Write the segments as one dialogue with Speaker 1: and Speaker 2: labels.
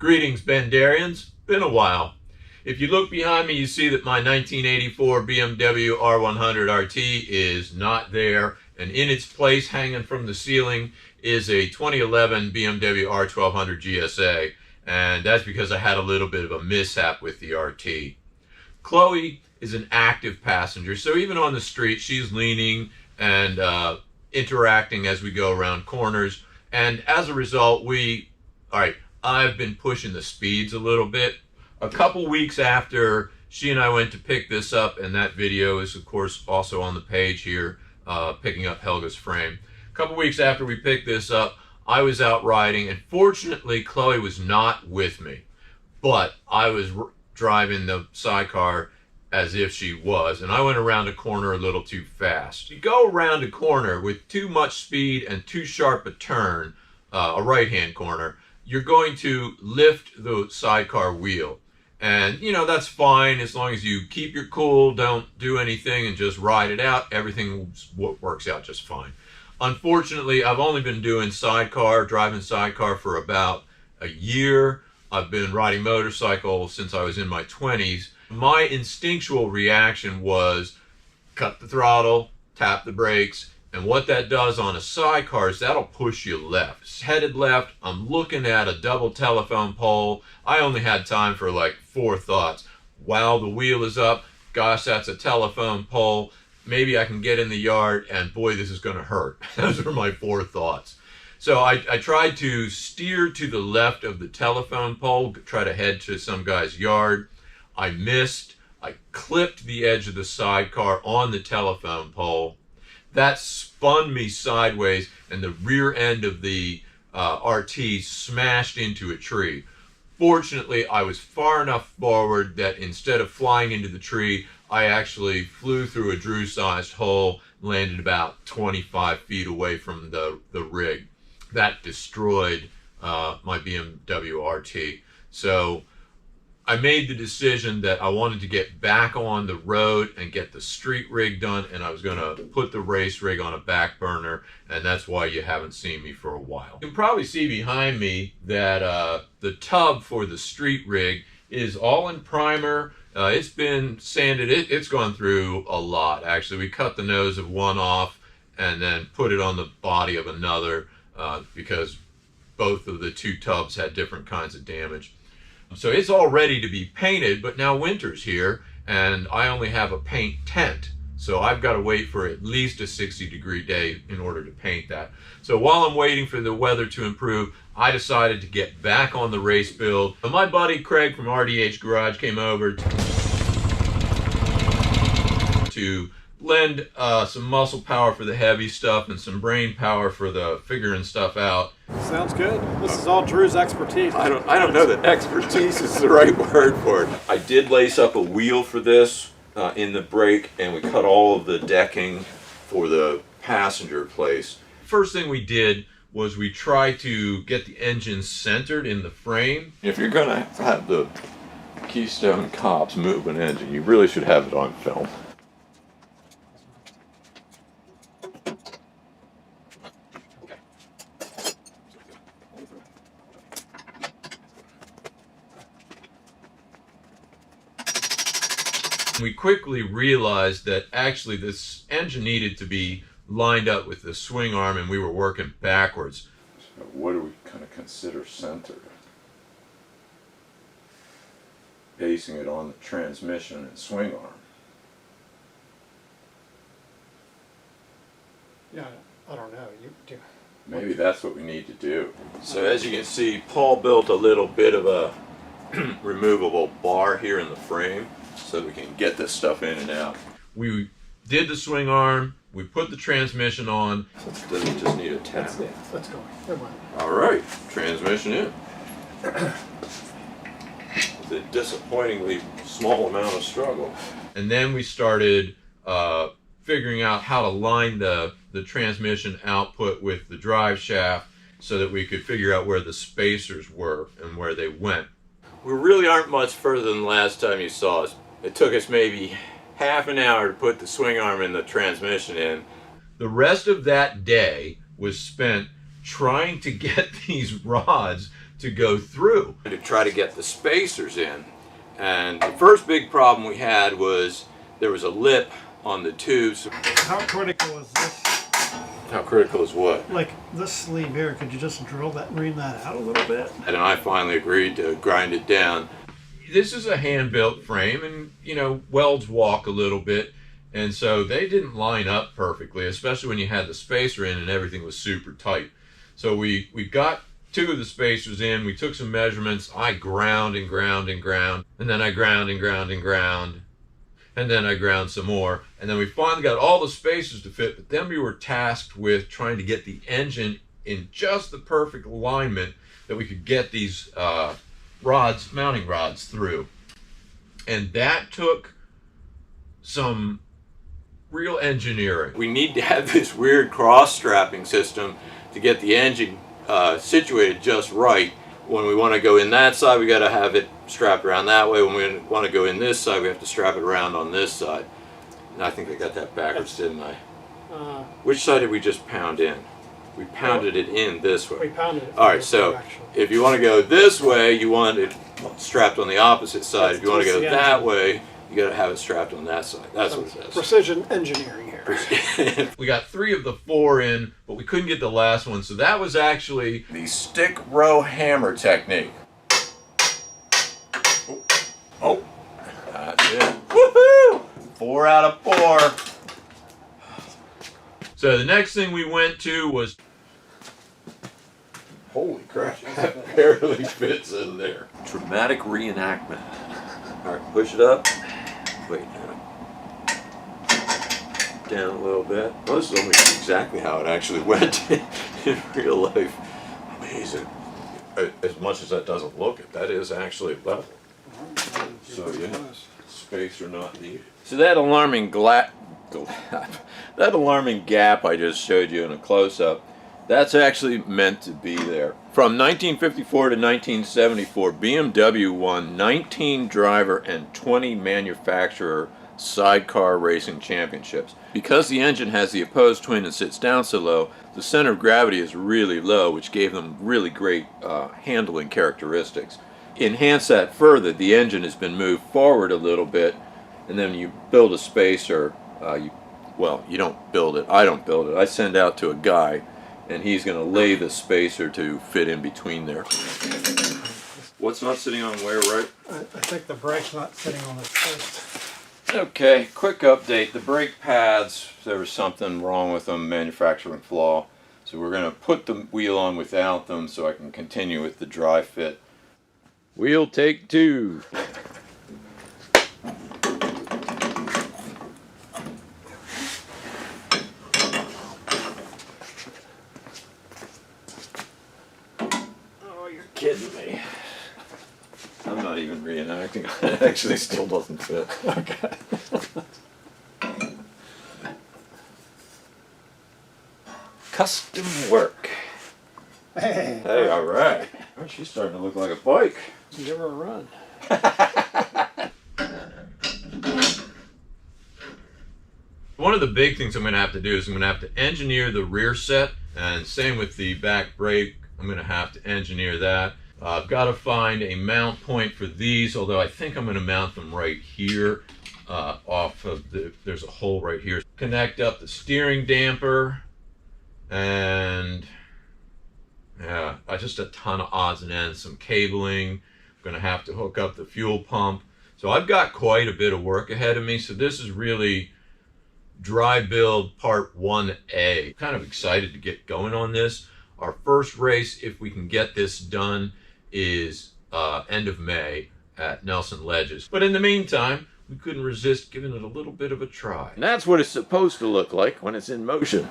Speaker 1: Greetings, Bendarians. Been a while. If you look behind me, you see that my 1984 BMW R100 RT is not there, and in its place, hanging from the ceiling, is a 2011 BMW R1200 GSA, and that's because I had a little bit of a mishap with the RT. Chloe is an active passenger, so even on the street, she's leaning and interacting as we go around corners, and as a result, I've been pushing the speeds a little bit. A couple weeks after she and I went to pick this up, and that video is of course also on the page here, picking up Helga's frame. A couple weeks after we picked this up, I was out riding, and fortunately Chloe was not with me, but I was driving the Sidecar as if she was, and I went around a corner a little too fast. You go around a corner with too much speed and too sharp a turn, a right-hand corner, you're going to lift the Sidecar wheel. And you know, that's fine as long as you keep your cool, don't do anything, and just ride it out. Everything works out just fine. Unfortunately, I've only been doing driving Sidecar for about a year. I've been riding motorcycle since I was in my 20s. My instinctual reaction was cut the throttle, tap the brakes, and what that does on a Sidecar is that'll push you left. It's headed left. I'm looking at a double telephone pole. I only had time for like 4 thoughts. Wow, the wheel is up. Gosh, that's a telephone pole. Maybe I can get in the yard, and boy, this is going to hurt. Those were my 4 thoughts. So I tried to steer to the left of the telephone pole, try to head to some guy's yard. I missed. I clipped the edge of the Sidecar on the telephone pole. That spun me sideways, and the rear end of the RT smashed into a tree. Fortunately, I was far enough forward that instead of flying into the tree, I actually flew through a Drew-sized hole, landed about 25 feet away from the rig. That destroyed my BMW RT. So I made the decision that I wanted to get back on the road and get the street rig done, and I was going to put the race rig on a back burner, and that's why you haven't seen me for a while. You can probably see behind me that the tub for the street rig is all in primer. It's been sanded. It's gone through a lot, actually. We cut the nose of one off and then put it on the body of another because both of the 2 tubs had different kinds of damage. So it's all ready to be painted, but now winter's here and I only have a paint tent. So I've got to wait for at least a 60-degree day in order to paint that. So while I'm waiting for the weather to improve, I decided to get back on the race build. My buddy Craig from RDH Garage came over to lend some muscle power for the heavy stuff and some brain power for the figuring stuff out.
Speaker 2: Sounds good. This is all Drew's expertise.
Speaker 1: I don't know that expertise is the right word for it. I did lace up a wheel for this in the brake, and we cut all of the decking for the passenger place. First thing we did was we tried to get the engine centered in the frame. If you're going to have the Keystone Cops move an engine, you really should have it on film. We quickly realized that actually this engine needed to be lined up with the swing arm, and we were working backwards.
Speaker 3: So what do we kind of consider centered? Basing it on the transmission and swing arm.
Speaker 2: Yeah, I don't know. You do.
Speaker 3: Maybe that's what we need to do.
Speaker 1: So as you can see, Paul built a little bit of a removable bar here in the frame so we can get this stuff in and out. We did the swing arm, we put the transmission on. So does it just need a tap?
Speaker 2: Let's go. Never mind.
Speaker 1: All right, transmission in. It's a disappointingly small amount of struggle. And then we started figuring out how to line the transmission output with the drive shaft so that we could figure out where the spacers were and where they went. We really aren't much further than the last time you saw us. It took us maybe half an hour to put the swing arm and the transmission in. The rest of that day was spent trying to get these rods to go through to try to get the spacers in. And the first big problem we had was there was a lip on the tubes.
Speaker 2: How critical is this?
Speaker 1: How critical is what?
Speaker 2: Like this sleeve here, could you just ream that out a little bit?
Speaker 1: And I finally agreed to grind it down. This is a hand-built frame, and you know, welds walk a little bit, and so they didn't line up perfectly, especially when you had the spacer in and everything was super tight. So we got 2 of the spacers in, we took some measurements, I ground and ground and ground, and then I ground and ground and ground, and then I ground some more, and then we finally got all the spacers to fit, but then we were tasked with trying to get the engine in just the perfect alignment that we could get these rods, mounting rods through. And that took some real engineering. We need to have this weird cross-strapping system to get the engine situated just right. When we want to go in that side, we got to have it strapped around that way. When we want to go in this side, we have to strap it around on this side. And I think I got that backwards, didn't I? Which side did we just pound in? We pounded it in this way.
Speaker 2: We pounded it.
Speaker 1: All right, so if you want to go this way, you want it strapped on the opposite side. If you want to go that way, you got to have it strapped on that side. That's what it is.
Speaker 2: Precision engineering here.
Speaker 1: We got 3 of the 4 in, but we couldn't get the last one. So that was actually the stick row hammer technique. Oh, that's it. Woohoo! 4 out of 4. So the next thing we went to was, holy crap, that barely fits in there. Dramatic reenactment. All right, push it up. Wait, down a little bit. Well, this is almost exactly how it actually went in real life. Amazing. As much as that doesn't look it, that is actually level. So yeah, space or not needed. So that alarming that alarming gap I just showed you in a close-up, that's actually meant to be there. From 1954 to 1974, BMW won 19 driver and 20 manufacturer sidecar racing championships. Because the engine has the opposed twin and sits down so low, the center of gravity is really low, which gave them really great handling characteristics. Enhance that further, the engine has been moved forward a little bit, and then you build a spacer. Well, you don't build it. I don't build it. I send out to a guy, and he's going to lay the spacer to fit in between there. What's not sitting on where, right?
Speaker 2: I think the brake's not sitting on its post.
Speaker 1: Okay, quick update. The brake pads, there was something wrong with them, manufacturing flaw. So we're going to put the wheel on without them so I can continue with the dry fit. Wheel take 2. Oh, you're kidding me. I'm not even reenacting. It actually still doesn't fit.
Speaker 2: Okay.
Speaker 1: Custom work.
Speaker 2: Hey.
Speaker 1: Hey, all right. Oh, she's starting to look like a bike.
Speaker 2: Give her a run.
Speaker 1: One of the big things I'm going to have to do is I'm going to have to engineer the rear set, and same with the back brake. I'm going to have to engineer that. I've got to find a mount point for these, although I think I'm going to mount them right here off of there's a hole right here. Connect up the steering damper, and yeah, just a ton of odds and ends, some cabling. I'm going to have to hook up the fuel pump. So I've got quite a bit of work ahead of me. So this is really dry build part 1A. Kind of excited to get going on this. Our first race, if we can get this done, is end of May at Nelson Ledges. But in the meantime, we couldn't resist giving it a little bit of a try. And that's what it's supposed to look like when it's in motion.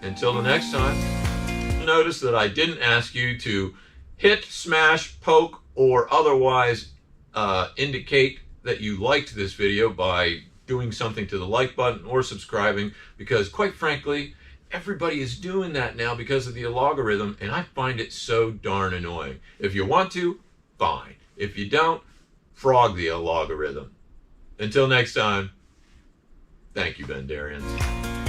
Speaker 1: Until the next time, notice that I didn't ask you to hit, smash, poke, or otherwise indicate that you liked this video by doing something to the like button or subscribing, because quite frankly, everybody is doing that now because of the algorithm, and I find it so darn annoying. If you want to, fine. If you don't, frog the algorithm. Until next time, thank you, Bendarians.